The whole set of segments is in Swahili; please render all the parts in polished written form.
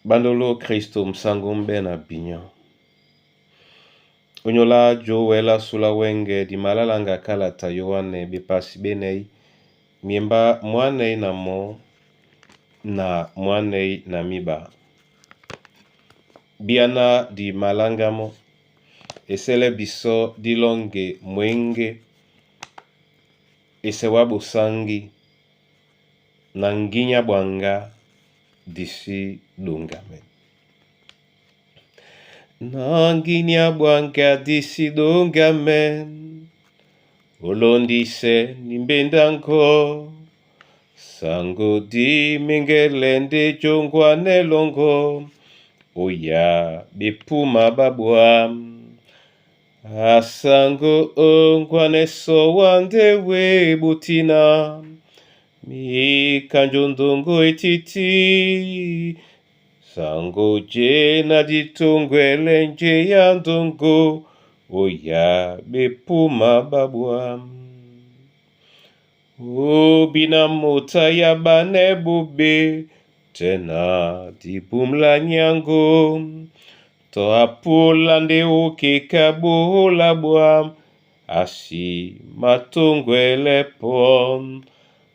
Bandolo Kristo msangumbe na binya. Onyola jo wela sula wenge di malalanga kala tayoane bepasi benei. Miemba mwanei na mo na mwanei na miba. Biana di malangamo. Esele biso di longe mwenge. Esewabu sangi. Nanginya bwanga disi dungamen. Nanginya bwanga disi dungamen. Olondise nimbendanko. Sango di mingelende jongwa nelongo. Oya bepuma babwam. Asango ongwane so wandewe butina. Mi kanjondongo etiti. Sango jena ditungwele nje ya ndongo. Oya bepuma babwam. Obina mota ya bane bube. Tena dipumla nyango. To apulande uke kabola bwam. Asi matungwele pom.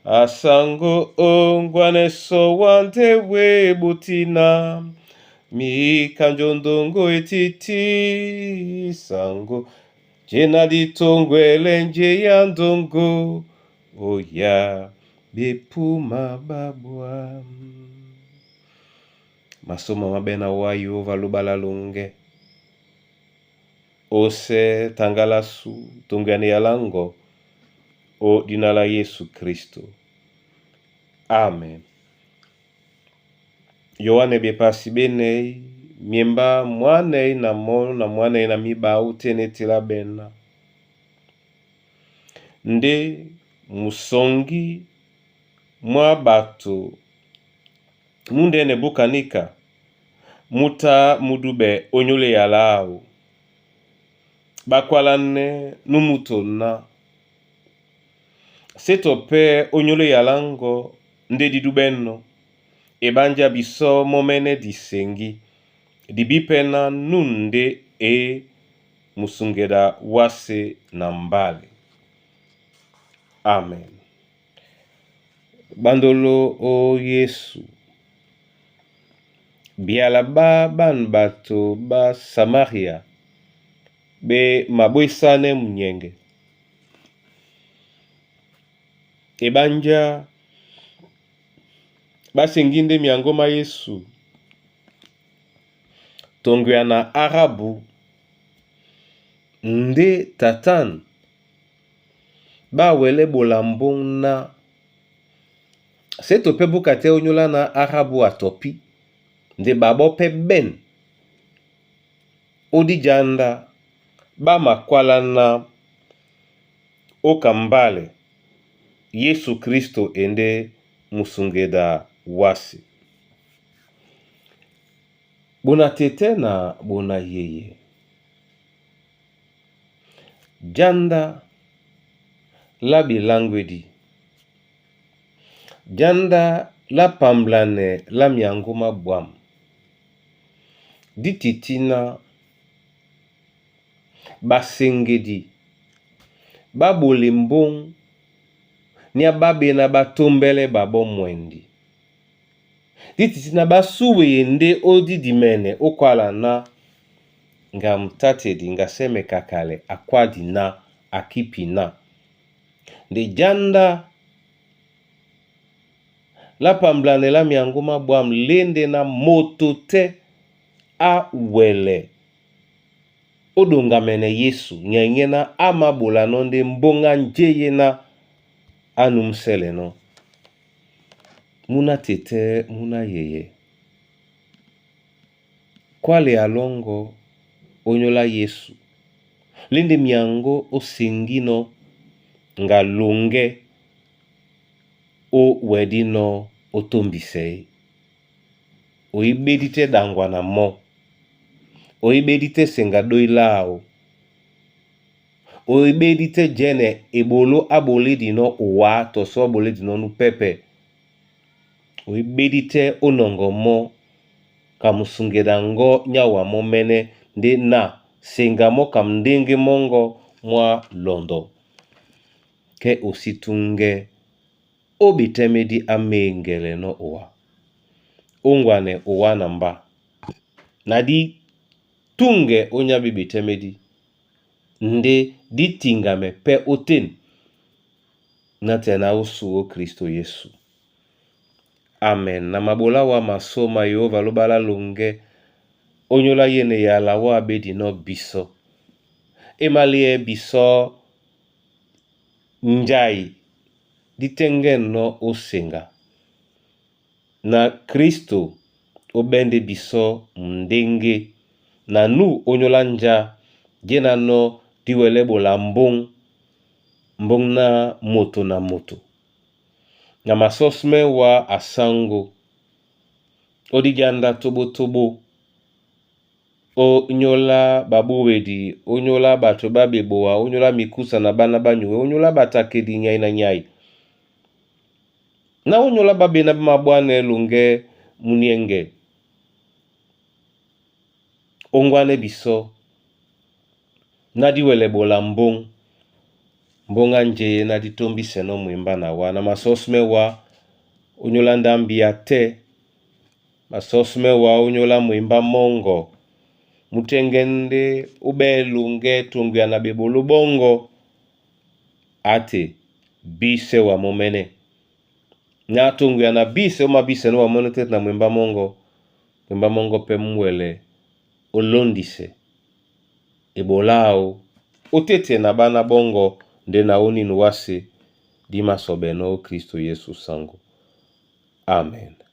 Asango ongwane so wandewe butina. Mi kanjondongo etiti. Sango jena ditongwele nje ya ndongo. Oya bepuma babwa. Masoma mabena wayo valubala lunge. Ose tangalasu tungani yalango. O dinala Yesu Kristo. Amen. Yohane bepasi benei. Miemba mwanei na mo na mwanei na miba utene tila bena. Nde musongi mwa bato. Munde ne bukanika. Muta mudube onyole yalao. Bakwalane numutona. Setope onyole yalango nde didubeno. Ebanja biso momene disengi. Dibipena nunde musungeda wase na mbale. Amen. Bandolo o Yesu. Biala ba ban bato ba Samaria. Be mabwisane mnyenge. Ebanja basenginde miangoma Yesu. Tongwe na Arabu. Nde tatan. Ba wele bolambong na. Seto pe bukate onyola na Arabu atopi. Nde babo pe ben. Odi janda. Ba makwala na. Okambale. Yesu Kristo ende musungeda wasi. Bona tete na bona yeye. Janda la bilangwedi. Janda la pamblane la miangoma bwam. Dititina basengedi. Babolimbong nia babe na batombele babo mwendi. Dititina basuwe yende odi dimene okwala na nga mtatedi nga seme kakale akwadi na akipi na. De janda la pamblane la miangoma bwam lende na motote a wele. Odonga mene Yesu nyenye na amabola nonde mbonga njeye na anumsele no. Muna tete muna yeye. Kwale alongo onyola Yesu. Lende miango osengino nga lunge o wedino otombisei. Oibedite dangwa na mo. Oibedite senga doilao. Oibedite jene ebolo abole dino uwa toso abole dino nu pepe. Oibedite onongo mo kamusungedango nyawa momene ndi na sengamo kamndingi mongo mwa londo ke ositunge obitemedi amengele no uwa ungwane uwa namba nadi tunge onya bibitemedi ndi ditingame pe oten na tena usu o Kristo Yesu. Amen. Na mabola wa masoma Yehova lobala lunge onyola yene ya la wa bedi no biso. Emalie biso njai ditengen no osenga. Na Kristo obende biso mndenge na nu onyola nja jena no diwele bola mbong na moto na moto. Na masosme wa asango odiganda tobo o nyola babuwedi o nyola bato babeboa o nyola mikusa na bana banyuwe o nyola batakedi nyai na nyai na o nyola babena mabwane lunge munienge ongwane biso na diwele bola mbonga nje na ditombi seno mwimba na wa na masosme wa unyola ndambia te masosme wa unyola mwimba mongo mutengende ubelunge tungya na bebulu bongo ate bise wa momene na tungya na bise umabise no wa monete na mwimba mongo pe mwele olondise ebolao otete na bana bongo nde na oni nuwase dima sobeno Kristo Yesu sango. Amen.